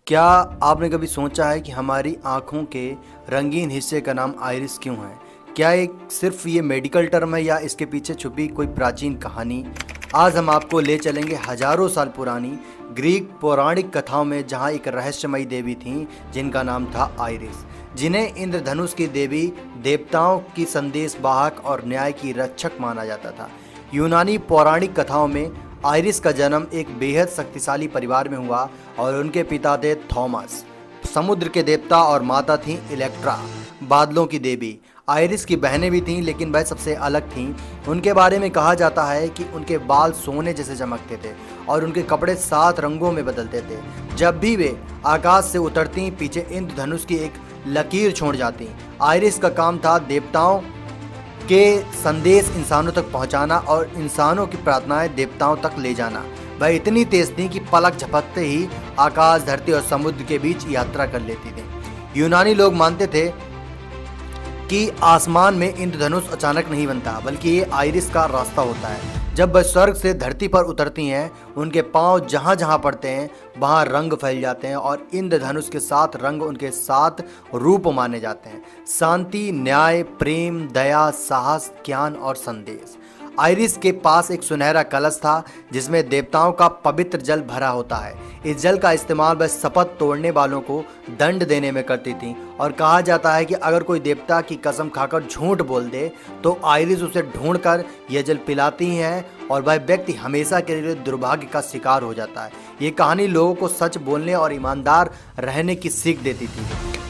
क्या आपने कभी सोचा है कि हमारी आँखों के रंगीन हिस्से का नाम आइरिस क्यों है? क्या एक सिर्फ ये मेडिकल टर्म है या इसके पीछे छुपी कोई प्राचीन कहानी? आज हम आपको ले चलेंगे हजारों साल पुरानी ग्रीक पौराणिक कथाओं में, जहाँ एक रहस्यमयी देवी थीं जिनका नाम था आइरिस, जिन्हें इंद्रधनुष की देवी, देवताओं की संदेश वाहक और न्याय की रक्षक माना जाता था। यूनानी पौराणिक कथाओं में आइरिस का जन्म एक बेहद शक्तिशाली परिवार में हुआ और उनके पिता थे थॉमस, समुद्र के देवता, और माता थीं इलेक्ट्रा, बादलों की देवी। आइरिस की बहनें भी थीं, लेकिन वह सबसे अलग थीं। उनके बारे में कहा जाता है कि उनके बाल सोने जैसे चमकते थे और उनके कपड़े 7 रंगों में बदलते थे। जब भी वे आकाश से उतरती, पीछे इंद्रधनुष की एक लकीर छोड़ जाती। आइरिस का काम था देवताओं के संदेश इंसानों तक पहुंचाना और इंसानों की प्रार्थनाएं देवताओं तक ले जाना। वह इतनी तेज थी कि पलक झपकते ही आकाश, धरती और समुद्र के बीच यात्रा कर लेती थी। यूनानी लोग मानते थे कि आसमान में इंद्रधनुष अचानक नहीं बनता, बल्कि ये आइरिस का रास्ता होता है। जब वह स्वर्ग से धरती पर उतरती हैं, उनके पांव जहां जहां पड़ते हैं वहां रंग फैल जाते हैं और इंद्रधनुष के 7 रंग उनके 7 रूप माने जाते हैं: शांति, न्याय, प्रेम, दया, साहस, ज्ञान और संदेश। आइरिस के पास एक सुनहरा कलश था जिसमें देवताओं का पवित्र जल भरा होता है। इस जल का इस्तेमाल वह शपथ तोड़ने वालों को दंड देने में करती थी और कहा जाता है कि अगर कोई देवता की कसम खाकर झूठ बोल दे तो आइरिस उसे ढूंढकर यह जल पिलाती हैं और वह व्यक्ति हमेशा के लिए दुर्भाग्य का शिकार हो जाता है। ये कहानी लोगों को सच बोलने और ईमानदार रहने की सीख देती थी।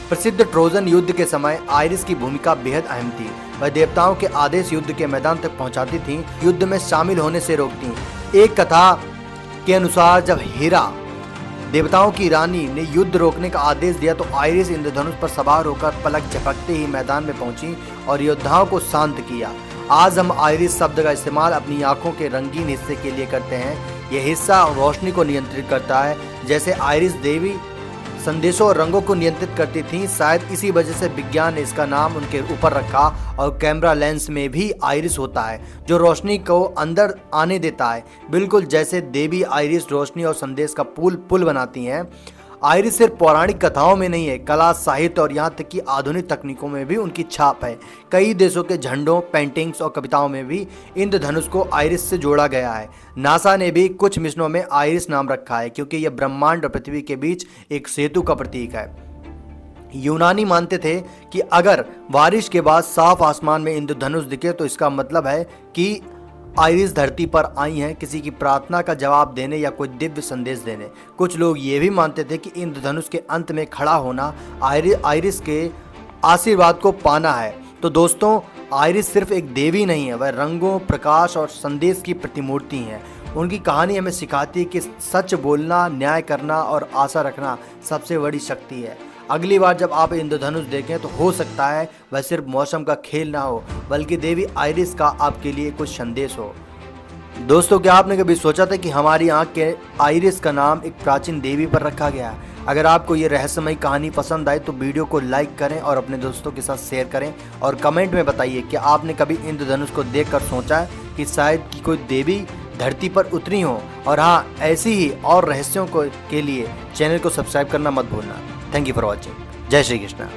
प्रसिद्ध ट्रोजन युद्ध के समय आइरिस की भूमिका बेहद अहम थी। वह देवताओं के आदेश युद्ध के मैदान तक पहुंचाती थीं, युद्ध में शामिल होने से रोकती। एक कथा के अनुसार जब हीरा, देवताओं की रानी, ने युद्ध रोकने का आदेश दिया तो आइरिस इंद्रधनुष पर सवार होकर पलक झपकते ही मैदान में पहुंची और योद्धाओं को शांत किया। आज हम आइरिस शब्द का इस्तेमाल अपनी आंखों के रंगीन हिस्से के लिए करते हैं। यह हिस्सा रोशनी को नियंत्रित करता है, जैसे आइरिस देवी संदेशों और रंगों को नियंत्रित करती थीं। शायद इसी वजह से विज्ञान ने इसका नाम उनके ऊपर रखा और कैमरा लेंस में भी आइरिस होता है जो रोशनी को अंदर आने देता है, बिल्कुल जैसे देवी आइरिस रोशनी और संदेश का पुल बनाती हैं। आइरिस सिर्फ पौराणिक कथाओं में नहीं है, कला, साहित्य और यहाँ तक कि आधुनिक तकनीकों में भी उनकी छाप है। कई देशों के झंडों, पेंटिंग्स और कविताओं में भी इंद्रधनुष को आइरिस से जोड़ा गया है। नासा ने भी कुछ मिशनों में आइरिस नाम रखा है क्योंकि यह ब्रह्मांड और पृथ्वी के बीच एक सेतु का प्रतीक है। यूनानी मानते थे कि अगर बारिश के बाद साफ आसमान में इंद्रधनुष दिखे तो इसका मतलब है कि आइरिस धरती पर आई हैं, किसी की प्रार्थना का जवाब देने या कोई दिव्य संदेश देने। कुछ लोग ये भी मानते थे कि इंद्रधनुष के अंत में खड़ा होना आइरिस के आशीर्वाद को पाना है। तो दोस्तों, आइरिस सिर्फ एक देवी नहीं है, वह रंगों, प्रकाश और संदेश की प्रतिमूर्ति है। उनकी कहानी हमें सिखाती है कि सच बोलना, न्याय करना और आशा रखना सबसे बड़ी शक्ति है। अगली बार जब आप इंद्रधनुष देखें तो हो सकता है वह सिर्फ मौसम का खेल ना हो, बल्कि देवी आइरिस का आपके लिए कुछ संदेश हो। दोस्तों, क्या आपने कभी सोचा था कि हमारी आंख के आइरिस का नाम एक प्राचीन देवी पर रखा गया है? अगर आपको ये रहस्यमयी कहानी पसंद आए तो वीडियो को लाइक करें और अपने दोस्तों के साथ शेयर करें और कमेंट में बताइए कि आपने कभी इंद्रधनुष को देखकर सोचा है कि शायद कि कोई देवी धरती पर उतरी हो। और हाँ, ऐसी ही और रहस्यों के लिए चैनल को सब्सक्राइब करना मत भूलना। Thank you for watching. जय श्री कृष्णा।